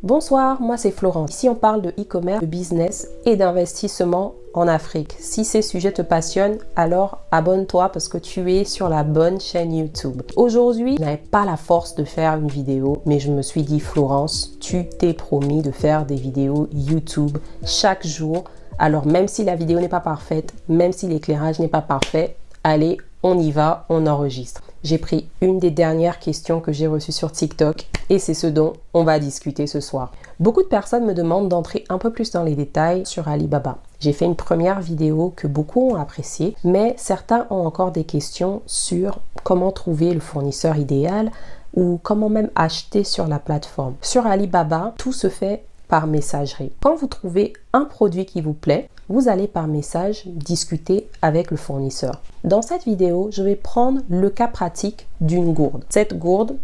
Bonsoir, moi c'est Florence. Ici on parle de e-commerce, de business et d'investissement en Afrique. Si ces sujets te passionnent, alors abonne-toi parce que tu es sur la bonne chaîne YouTube. Aujourd'hui, je n'avais pas la force de faire une vidéo, mais je me suis dit Florence, tu t'es promis de faire des vidéos YouTube chaque jour. Alors même si la vidéo n'est pas parfaite, même si l'éclairage n'est pas parfait, allez, on y va, on enregistre. J'ai pris une des dernières questions que j'ai reçues sur TikTok et c'est ce dont on va discuter ce soir. Beaucoup de personnes me demandent d'entrer un peu plus dans les détails sur Alibaba. J'ai fait une première vidéo que beaucoup ont appréciée, mais certains ont encore des questions sur comment trouver le fournisseur idéal ou comment même acheter sur la plateforme. Sur Alibaba, tout se fait par messagerie. Quand vous trouvez un produit qui vous plaît, vous allez par message discuter avec le fournisseur. Dans cette vidéo, je vais prendre le cas pratique d'une gourde. Cette gourde,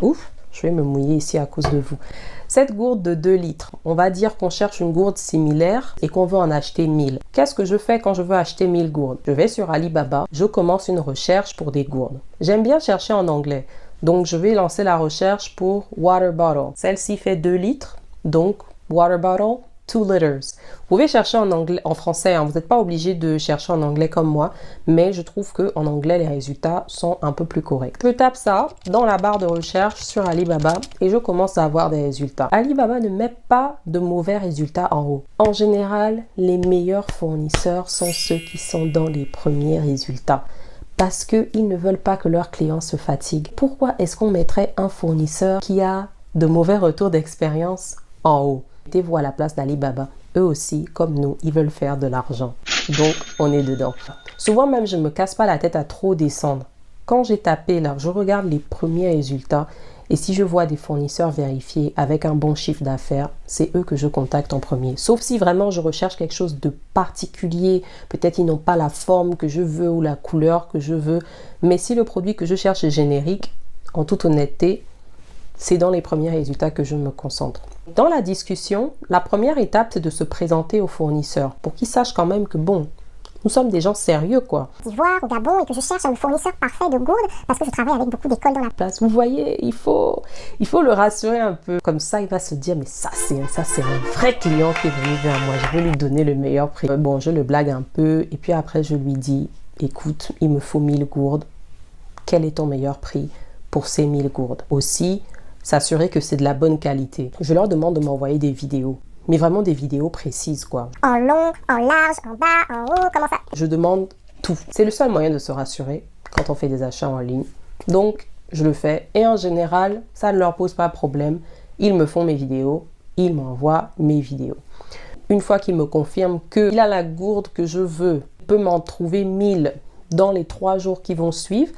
ouf, je vais me mouiller ici à cause de vous. Cette gourde de 2 litres, on va dire qu'on cherche une gourde similaire et qu'on veut en acheter 1000. Qu'est-ce que je fais quand je veux acheter 1000 gourdes? Je vais sur Alibaba, je commence une recherche pour des gourdes. J'aime bien chercher en anglais, donc je vais lancer la recherche pour water bottle. Celle-ci fait 2 litres, donc water bottle, 2 liters. Vous pouvez chercher en anglais, en français, hein. Vous n'êtes pas obligé de chercher en anglais comme moi, mais je trouve que en anglais les résultats sont un peu plus corrects. Je tape ça dans la barre de recherche sur Alibaba et je commence à avoir des résultats. Alibaba ne met pas de mauvais résultats en haut. En général, les meilleurs fournisseurs sont ceux qui sont dans les premiers résultats, parce qu'ils ne veulent pas que leurs clients se fatiguent. Pourquoi est-ce qu'on mettrait un fournisseur qui a de mauvais retours d'expérience en haut? Mettez-vous à la place d'Alibaba. Eux aussi, comme nous, ils veulent faire de l'argent. Donc, on est dedans. Souvent même, je ne me casse pas la tête à trop descendre. Quand j'ai tapé là, je regarde les premiers résultats et si je vois des fournisseurs vérifiés avec un bon chiffre d'affaires, c'est eux que je contacte en premier. Sauf si vraiment je recherche quelque chose de particulier, peut-être ils n'ont pas la forme que je veux ou la couleur que je veux, mais si le produit que je cherche est générique, en toute honnêteté, c'est dans les premiers résultats que je me concentre. Dans la discussion, la première étape, c'est de se présenter au fournisseur pour qu'il sache quand même que bon, nous sommes des gens sérieux quoi. D'Ivoire, au Gabon et que je cherche le fournisseur parfait de gourdes parce que je travaille avec beaucoup d'écoles dans la place. Vous voyez, il faut le rassurer un peu. Comme ça, il va se dire, mais ça c'est un vrai client qui est venu vers moi. Je vais lui donner le meilleur prix. Bon, je le blague un peu et puis après, je lui dis, écoute, il me faut 1000 gourdes. Quel est ton meilleur prix pour ces 1000 gourdes? Aussi, s'assurer que c'est de la bonne qualité. Je leur demande de m'envoyer des vidéos, mais vraiment des vidéos précises quoi. En long, en large, en bas, en haut, comment ça? Je demande tout. C'est le seul moyen de se rassurer quand on fait des achats en ligne. Donc, je le fais et en général, ça ne leur pose pas de problème. Ils me font mes vidéos, ils m'envoient mes vidéos. Une fois qu'ils me confirment qu'il a la gourde que je veux, il peut m'en trouver 1000 dans les 3 jours qui vont suivre,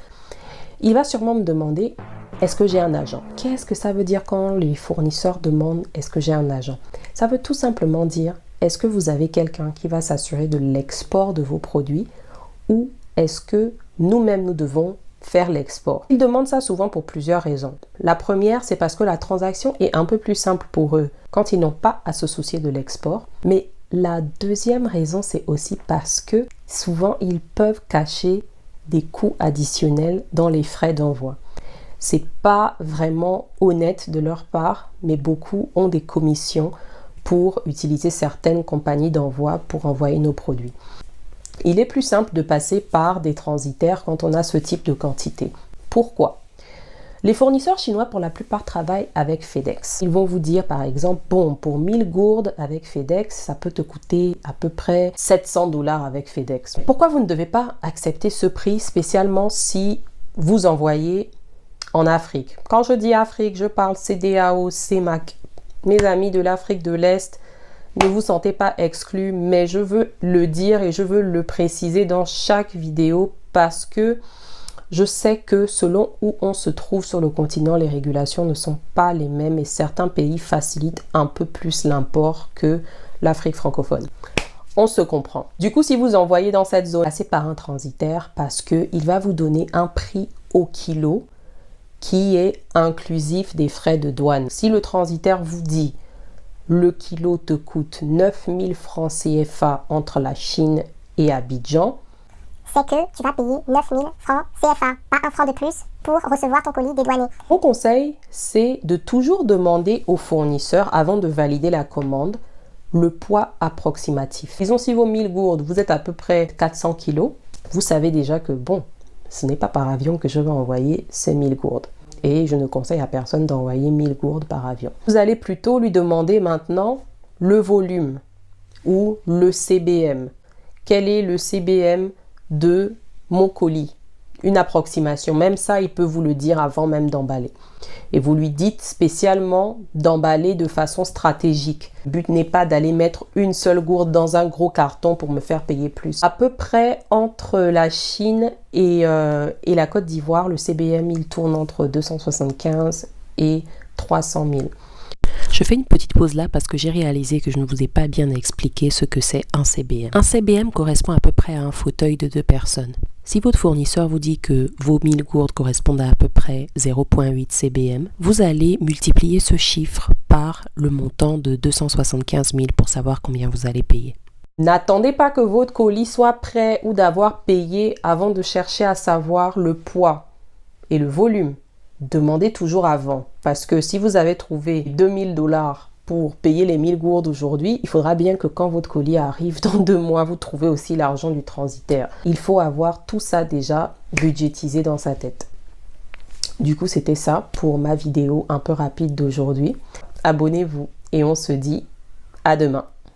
il va sûrement me demander: est-ce que j'ai un agent? Qu'est-ce que ça veut dire quand les fournisseurs demandent est-ce que j'ai un agent? Ça veut tout simplement dire est-ce que vous avez quelqu'un qui va s'assurer de l'export de vos produits ou est-ce que nous-mêmes nous devons faire l'export? Ils demandent ça souvent pour plusieurs raisons. La première, c'est parce que la transaction est un peu plus simple pour eux quand ils n'ont pas à se soucier de l'export. Mais la deuxième raison, c'est aussi parce que souvent ils peuvent cacher des coûts additionnels dans les frais d'envoi. C'est pas vraiment honnête de leur part, mais beaucoup ont des commissions pour utiliser certaines compagnies d'envoi pour envoyer nos produits. Il est plus simple de passer par des transitaires quand on a ce type de quantité. Pourquoi? Les fournisseurs chinois pour la plupart travaillent avec FedEx. Ils vont vous dire par exemple, bon, pour 1000 gourdes avec FedEx, ça peut te coûter à peu près 700 $ avec FedEx. Pourquoi vous ne devez pas accepter ce prix, spécialement si vous envoyez en Afrique? Quand je dis Afrique, je parle CEDEAO, CEMAC. Mes amis de l'Afrique de l'Est, ne vous sentez pas exclus, mais je veux le dire et je veux le préciser dans chaque vidéo parce que je sais que selon où on se trouve sur le continent, les régulations ne sont pas les mêmes et certains pays facilitent un peu plus l'import que l'Afrique francophone. On se comprend. Du coup, si vous envoyez dans cette zone, passez par un transitaire parce qu'il va vous donner un prix au kilo qui est inclusif des frais de douane. Si le transitaire vous dit le kilo te coûte 9000 francs CFA entre la Chine et Abidjan, c'est que tu vas payer 9000 francs CFA, pas un franc de plus, pour recevoir ton colis dédouané. Mon conseil, c'est de toujours demander au fournisseur, avant de valider la commande, le poids approximatif. Disons, si vos 1000 gourdes, vous êtes à peu près 400 kg, vous savez déjà que bon, ce n'est pas par avion que je vais envoyer ces 1000 gourdes. Et je ne conseille à personne d'envoyer 1000 gourdes par avion. Vous allez plutôt lui demander maintenant le volume ou le CBM. Quel est le CBM de mon colis? Une approximation, même ça, il peut vous le dire avant même d'emballer. Et vous lui dites spécialement d'emballer de façon stratégique. Le but n'est pas d'aller mettre une seule gourde dans un gros carton pour me faire payer plus. À peu près entre la Chine et la Côte d'Ivoire, le CBM, il tourne entre 275 et 300 000. Je fais une petite pause là parce que j'ai réalisé que je ne vous ai pas bien expliqué ce que c'est un CBM. Un CBM correspond à peu près à un fauteuil de 2 personnes. Si votre fournisseur vous dit que vos 1000 gourdes correspondent à peu près 0,8 CBM, vous allez multiplier ce chiffre par le montant de 275 000 pour savoir combien vous allez payer. N'attendez pas que votre colis soit prêt ou d'avoir payé avant de chercher à savoir le poids et le volume. Demandez toujours avant, parce que si vous avez trouvé 2000 $ pour payer les 1000 gourdes aujourd'hui, il faudra bien que quand votre colis arrive dans 2 mois, vous trouvez aussi l'argent du transitaire. Il faut avoir tout ça déjà budgétisé dans sa tête. Du coup, c'était ça pour ma vidéo un peu rapide d'aujourd'hui. Abonnez-vous et on se dit à demain.